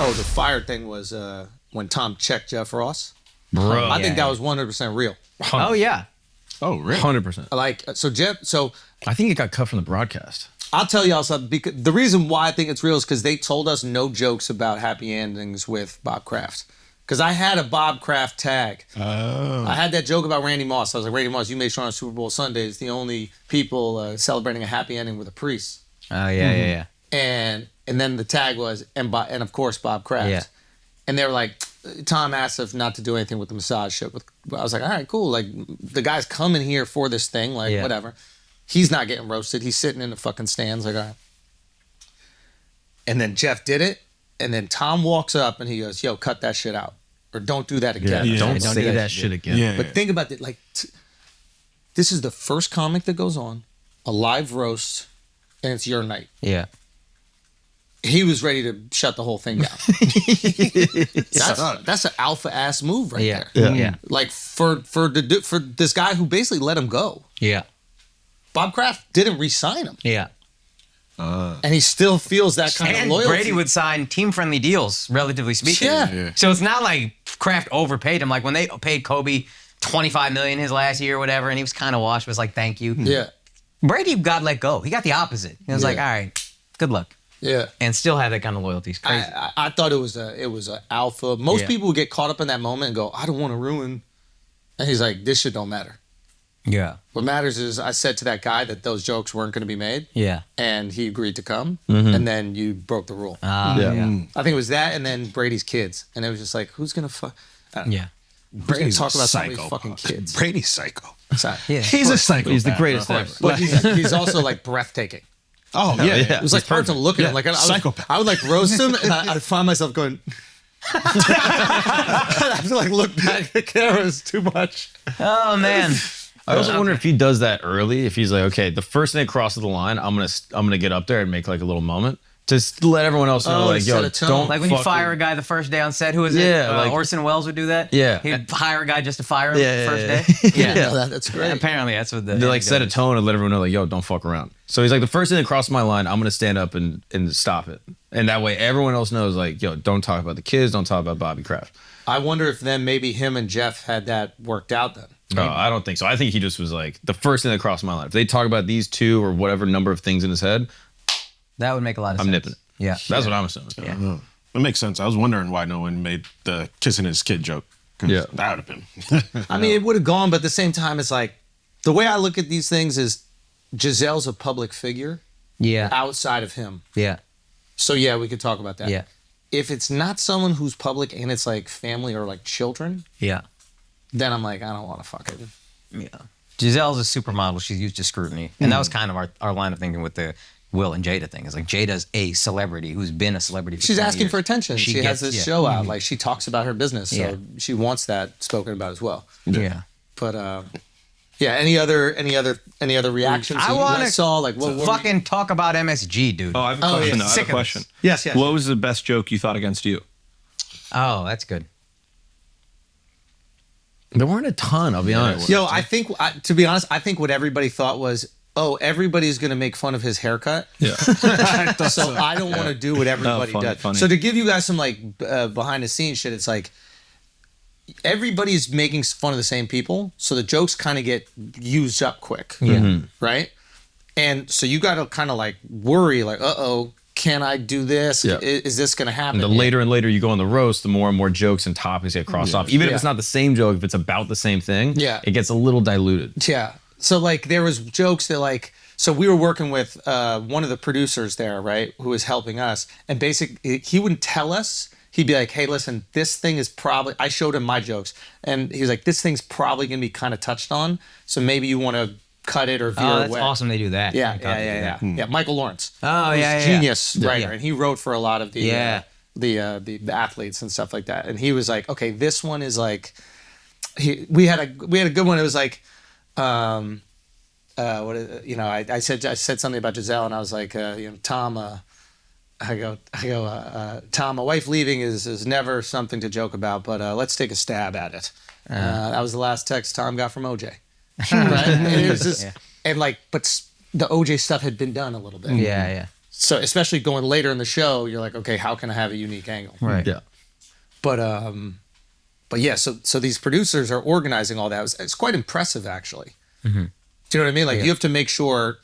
Oh, the fire thing was when Tom checked Jeff Ross. Bro. I think that was 100% real. 100%. Oh, yeah. Oh, really? 100%. Like, so Jeff, I think it got cut from the broadcast. I'll tell y'all something. Because the reason why I think it's real is because they told us no jokes about happy endings with Bob Kraft. Because I had a Bob Kraft tag. Oh. I had that joke about Randy Moss. I was like, Randy Moss, you made sure on Super Bowl Sunday is the only people celebrating a happy ending with a priest. Oh, yeah. And then the tag was, and of course, Bob Kraft. Yeah. And they were like, Tom asked us not to do anything with the massage show. I was like, all right, cool. Like, the guy's coming here for this thing. Like, whatever. He's not getting roasted. He's sitting in the fucking stands. Like, all right. And then Jeff did it. And then Tom walks up and he goes, yo, cut that shit out. Or don't do that again. Yeah. Don't say that shit again. Yeah. But think about it. Like, this is the first comic that goes on, a live roast, and it's your night. Yeah. He was ready to shut the whole thing down. That's an alpha ass move right there. Yeah. Like for this guy who basically let him go. Yeah. Bob Kraft didn't re-sign him. Yeah. And he still feels that kind And of loyalty. Brady would sign team-friendly deals, relatively speaking. Yeah. So it's not like Kraft overpaid him. Like when they paid Kobe $25 million his last year or whatever, and he was kind of washed, was like, thank you. Yeah. Brady got let go. He got the opposite. He was like, all right, good luck. Yeah. And still have that kind of loyalty. It's crazy. I thought it was a alpha. Most people would get caught up in that moment and go, I don't want to ruin. And he's like, this shit don't matter. Yeah. What matters is I said to that guy that those jokes weren't going to be made. Yeah. And he agreed to come. And then you broke the rule. Yeah. I think it was that and then Brady's kids. And it was just like, who's going to fuck? Yeah. Brady's talk about somebody's fucking kids. Brady's psycho. Sorry. Yeah. He's a psycho. He's the greatest ever. But he's also like breathting. Oh, yeah. It was like hard to look at him. Like Psychopath. I would like roast him and I'd find myself going, I have to like look back at the camera. It's too much. Oh, man. I also wonder if he does that early. If he's like, okay, the first thing it crosses the line, I'm gonna get up there and make like a little moment to let everyone else know, like, yo, don't. Like when you fire a guy the first day on set, who is it? like Orson Welles would do that. Yeah. He'd hire a guy just to fire him the first day. Yeah, that's great. Apparently, that's what they like set a tone and let everyone know, like, yo, don't fuck around. So he's like, the first thing that crosses my line, I'm gonna stand up and stop it, and that way everyone else knows, like, yo, don't talk about the kids, don't talk about Bobby Kraft. I wonder if then maybe him and Jeff had that worked out then. No, I don't think so. I think he just was like, the first thing that crossed my line. If they talk about these two or whatever number of things in his head, that would make a lot of sense. I'm nipping it. Yeah. That's what I'm assuming. Yeah. It makes sense. I was wondering why no one made the kissing his kid joke. Yeah. That would have been. I mean, it would have gone, but at the same time, it's like, the way I look at these things is Giselle's a public figure outside of him. Yeah. So yeah, we could talk about that. Yeah. If it's not someone who's public and it's like family or like children, Yeah. then I'm like, I don't want to fuck it. Yeah. Giselle's a supermodel. She's used to scrutiny. And that was kind of our line of thinking with the Will and Jada thing. It's like Jada's a celebrity who's been a celebrity for She's 20 asking years. for attention. She has this show out. Like, she talks about her business. So she wants that spoken about as well. Yeah. But any other reactions I you want guys to saw? Like, what fucking talk about MSG, dude. Oh, I have a question. yeah. I have a question. Yes. What was the best joke you thought against you? Oh, that's good. There weren't a ton, I'll be honest. Yo, I think, to be honest, I think what everybody thought was, oh, everybody's going to make fun of his haircut. Yeah. So I don't want to do what everybody does. funny. So to give you guys some like behind the scenes shit, it's like everybody's making fun of the same people. So the jokes kind of get used up quick. Yeah. Right? And so you got to kind of like worry, like, uh-oh, can I do this? Yeah. Is this going to happen? And the later and later you go on the roast, the more and more jokes and topics get crossed off. Even if it's not the same joke, if it's about the same thing, it gets a little diluted. Yeah. So like there was jokes that like, so we were working with one of the producers there, right, who was helping us. And basically he wouldn't tell us. He'd be like, hey, listen, this thing is probably, I showed him my jokes. And he was like, this thing's probably going to be kind of touched on. So maybe you want to cut it or veer away. That's awesome they do that. Yeah. Michael Lawrence. Oh, yeah. Genius writer. Yeah. And he wrote for a lot of the athletes and stuff like that. And he was like, okay, this one is like, we had a good one. It was like, I said something about Giselle and I was like, Tom, Tom, a wife leaving is never something to joke about, but let's take a stab at it. That was the last text Tom got from OJ. Right? And it was just, and like, but the OJ stuff had been done a little bit. Yeah. So especially going later in the show, you're like, okay, how can I have a unique angle? Right. Yeah. But yeah, so these producers are organizing all that. It's quite impressive, actually. Do you know what I mean? Like you have to make sure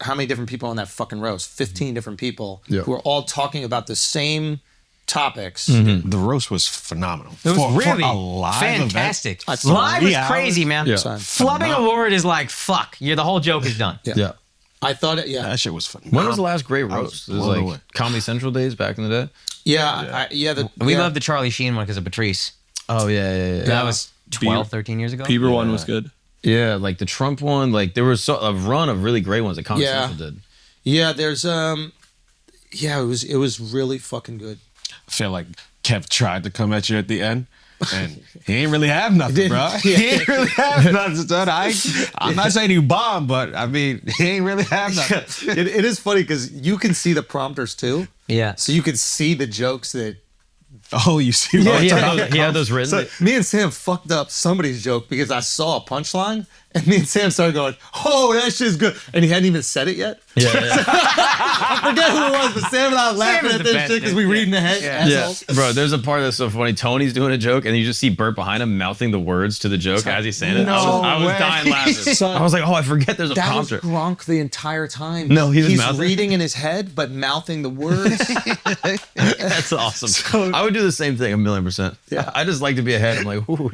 how many different people on that fucking roast, 15 different people who are all talking about the same topics. The roast was phenomenal. It was really for a live fantastic. event, Live was 3 hours. crazy, man. Yeah. Flubbing a word is like, fuck. The whole joke is done. Yeah. I thought it, That shit was phenomenal. When was the last great roast? It was blown like away. Comedy Central days back in the day. We loved the Charlie Sheen one because of Patrice. Oh yeah. That was 12, 13 years ago. Bieber one was good. Yeah, like the Trump one. Like there was a run of really great ones that Comedy Central did. Yeah, there's it was really fucking good. I feel like Kev tried to come at you at the end, and he ain't really have nothing, bro. He ain't really have nothing, son. I'm not saying he bombed, but I mean, he ain't really have nothing. It is funny because you can see the prompters too. Yeah. So you can see the jokes that. Oh, you see? Yeah, He had those written. So me and Sam fucked up somebody's joke because I saw a punchline and me and Sam started going, "Oh, that shit's good," and he hadn't even said it yet. Yeah. I forget who it was, but Sam and I were laughing is at the this best, shit because we reading ahead. Yeah, bro. There's a part that's so funny. Tony's doing a joke, and you just see Bert behind him mouthing the words to the joke as he's saying it. I was dying laughing. I was like, oh, I forget there's a That was prompter. Gronk the entire time. No, he was he's mouthing. reading in his head, but mouthing the words. That's awesome. I would do the same thing 1,000,000%. Yeah. I just like to be ahead. I'm like, ooh.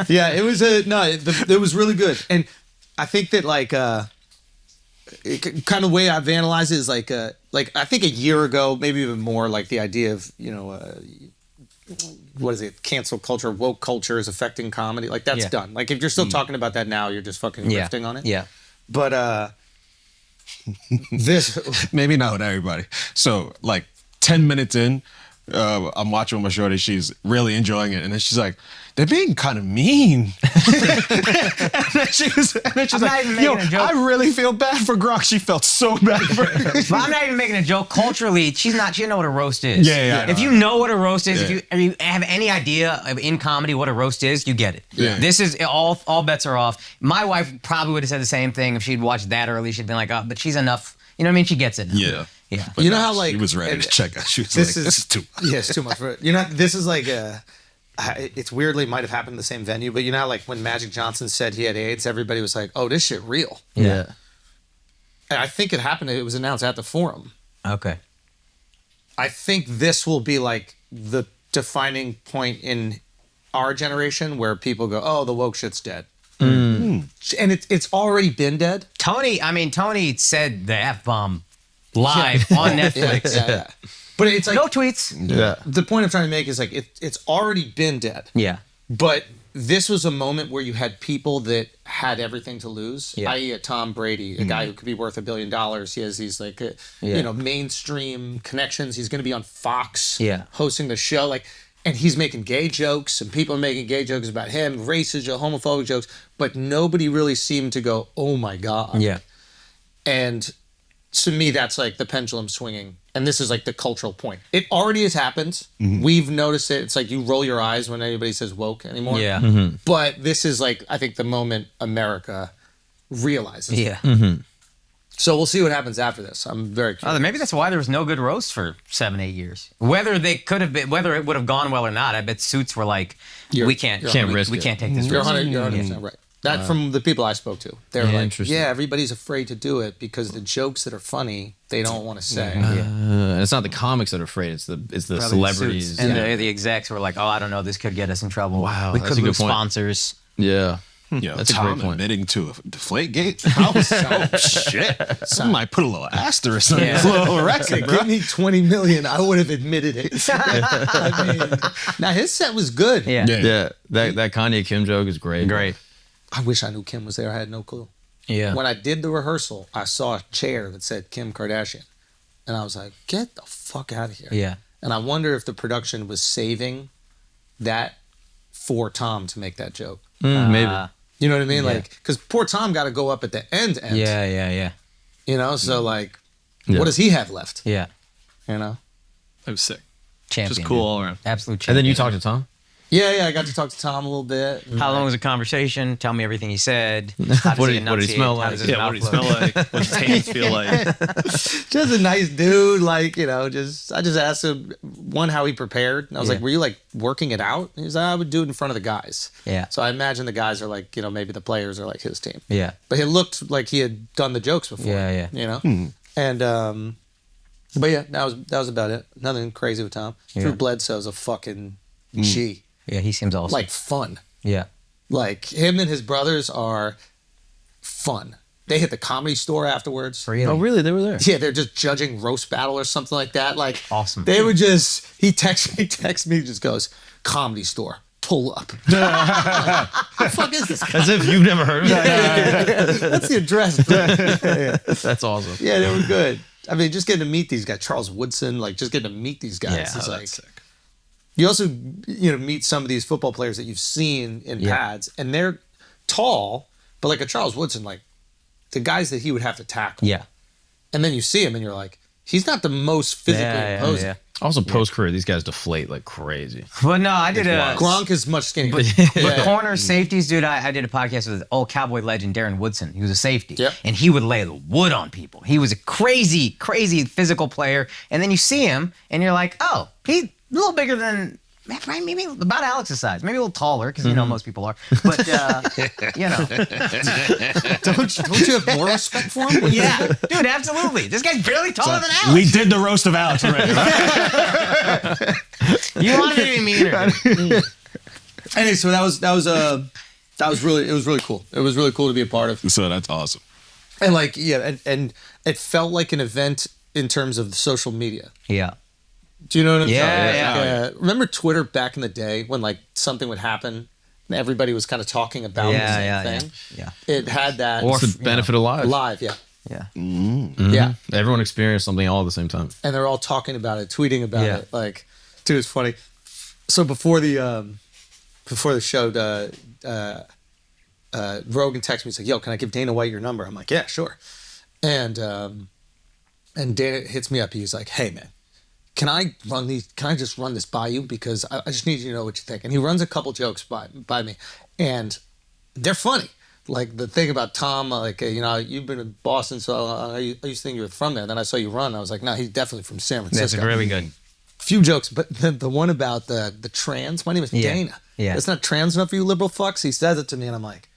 Yeah, it was it was really good, and I think that kind of way I've analyzed it is like I think a year ago, maybe even more, like the idea of what is it, cancel culture, woke culture is affecting comedy. Like that's done. Like if you're still talking about that now, you're just fucking riffing on it. Yeah. But this Maybe not with everybody. So like 10 minutes in, I'm watching with my shorty. She's really enjoying it, and then she's like, "They're being kind of mean." and then she's not like, even making a joke. I really feel bad for Gronk. She felt so bad for him. But I'm not even making a joke. Culturally, she doesn't know what a roast is. Yeah, I know. If you know what a roast is, Yeah. if you have any idea of in comedy what a roast is, you get it. Yeah. This is all bets are off. My wife probably would have said the same thing if she'd watched that early. She'd been like, oh, but she's enough. You know what I mean? She gets it. Yeah. Yeah. you know how like she was ready to check out. She was this like, is "This is too much." Yeah, it's too much for it. You know, this is like it's weirdly might have happened in the same venue, but you know how like when Magic Johnson said he had AIDS, everybody was like, "Oh, this shit real." Yeah. And I think it happened. It was announced at the Forum. Okay. I think this will be like the defining point in our generation where people go, "Oh, the woke shit's dead," and it's already been dead. Tony said the F-bomb live on Netflix. Yeah. But it's like No tweets. Yeah. the point I'm trying to make is like it's already been dead. Yeah. But this was a moment where you had people that had everything to lose, Yeah. i.e. a Tom Brady, a guy who could be worth $1 billion. He has these like, mainstream connections. He's going to be on Fox hosting the show. And he's making gay jokes and people are making gay jokes about him, racist, homophobic jokes, but nobody really seemed to go, oh my God. Yeah. And to me, that's like the pendulum swinging. And this is like the cultural point. It already has happened. We've noticed it. It's like you roll your eyes when anybody says woke anymore. Yeah. But this is like, I think the moment America realizes. Yeah. So we'll see what happens after this. I'm very curious. Maybe that's why there was no good roast for 7-8 years. Whether they could have been, whether it would have gone well or not, I bet suits were like, we can't risk we it. can't take this You're risk. 100% right. That from the people I spoke to. They're like, interesting. yeah, everybody's afraid to do it because the jokes that are funny, they don't want to say. And it's not the comics that are afraid. It's the Probably celebrities. suits. And the execs were like, oh, I don't know, this could get us in trouble. Wow, we that's could a good lose point. sponsors. Yeah. Yeah, That's a Tom great point. admitting to a Deflategate. I was oh shit. Some might put a little asterisk on this little record, bro. Give me 20 million, I would have admitted it. I mean, now his set was good. Yeah. Yeah. That Kanye Kim joke is great. Great. I wish I knew Kim was there. I had no clue. Yeah. When I did the rehearsal, I saw a chair that said Kim Kardashian. And I was like, get the fuck out of here. Yeah. And I wonder if the production was saving for Tom to make that joke. Maybe. You know what I mean? Yeah. Like, because poor Tom got to go up at the end. Yeah. You know, so like, Yeah. what does he have left? Yeah. You know? It was sick. Champion. Just cool dude. all around. Absolute champion. And then you talked to Tom? Yeah, I got to talk to Tom a little bit. How long was the conversation? Tell me everything he said. What did he smell like? How does his Yeah, what mouth did he smell look? like? What did his hands feel like? Just a nice dude, like, you know, I just asked him, one, how he prepared. And I was like, were you like working it out? He was like, I would do it in front of the guys. Yeah. So I imagine the guys are like, you know, maybe the players are like his team. Yeah. But it looked like he had done the jokes before. Yeah. You know? And, but yeah, that was about it. Nothing crazy with Tom. Drew Bledsoe's a fucking G. Yeah, he seems awesome. Like fun. Yeah. Like him and his brothers are fun. They hit the Comedy Store afterwards. Really? Oh, really? They were there. Yeah, they're just judging roast battle or something like that. Like Awesome. They would just he texts me, just goes, Comedy Store, pull up. What the fuck is this guy? As if you've never heard of that. What's the address? That's awesome. Yeah, they were good. I mean, just getting to meet these guys, Charles Woodson, like just getting to meet these guys. Yeah, It's like, That's sick. you also, you know, meet some of these football players that you've seen in pads, and they're tall, but like a Charles Woodson, like the guys that he would have to tackle. Yeah. And then you see him and you're like, he's not the most physically imposing. Also, post career, these guys deflate like crazy. Well, no, I did a Gronk is much skinnier. but corner safeties, dude. I did a podcast with old Cowboy legend Darren Woodson. He was a safety, Yep. and he would lay the wood on people. He was a crazy, crazy physical player. And then you see him, and you're like, oh, he's a little bigger than. Maybe about Alex's size, maybe a little taller, because you know most people are. But you know, Don't you have more respect for him? yeah, dude, absolutely. This guy's barely taller than Alex. We did the roast of Alex already. You wanted to be meaner. Anyway, so that was really cool. It was really cool to be a part of. So that's awesome. And like, yeah, and it felt like an event in terms of social media. Yeah. Do you know what I'm Yeah, saying? yeah. Remember Twitter back in the day when like something would happen and everybody was kind of talking about the same thing? Yeah. It had that Or It's the benefit of live. live, yeah. Yeah. Yeah. Everyone experienced something all at the same time. And they're all talking about it, tweeting about it. Like, dude, it's funny. So before the show, Rogan texted me. He's like, "Yo, can I give Dana White your number?" I'm like, "Yeah, sure." And Dana hits me up. He's like, "Hey, man, can I just run this by you, because I just need you to know what you think." And he runs a couple jokes by me, and they're funny. Like the thing about Tom, like, you know, you've been in Boston, so I used to think you were from there. Then I saw you run. I was like, no, he's definitely from San Francisco. That's really good. Few jokes, but the one about the trans, my name is Dana. Yeah. It's not trans enough for you liberal fucks. He says it to me, and I'm like,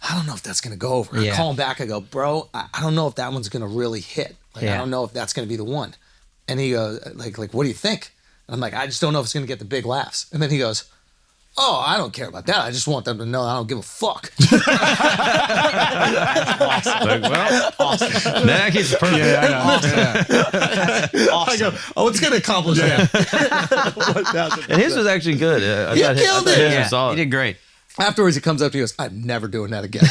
I don't know if that's going to go over. I call him back. I go, bro, I don't know if that one's going to really hit. Like, I don't know if that's going to be the one. And he goes, like, what do you think? And I'm like, I just don't know if it's going to get the big laughs. And then he goes, oh, I don't care about that. I just want them to know I don't give a fuck. Like, well, awesome. That gets perfect. I go, oh, it's going to accomplish that. And his was actually good. I thought killed it. his Yeah, was solid. he did great. Afterwards, he comes up to me and goes, I'm never doing that again.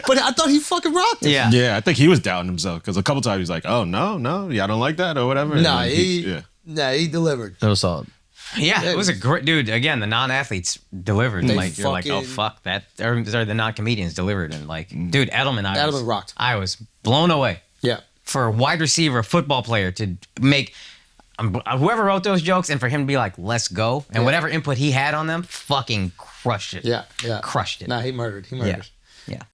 But I thought he fucking rocked it. Yeah. Yeah, I think he was doubting himself because a couple times he's like, "Oh no, y'all don't like that or whatever." Nah, And he delivered. That was solid. Yeah, it was a great dude. Again, the non-athletes delivered. They Like you're like, oh fucking- fuck that. Or the non-comedians delivered, and like, dude, Edelman rocked. I was blown away Yeah. for a wide receiver, a football player to make. Whoever wrote those jokes, and for him to be like, let's go, and whatever input he had on them, fucking crushed it. Yeah. Crushed it. Nah, he murdered. He murdered. Yeah.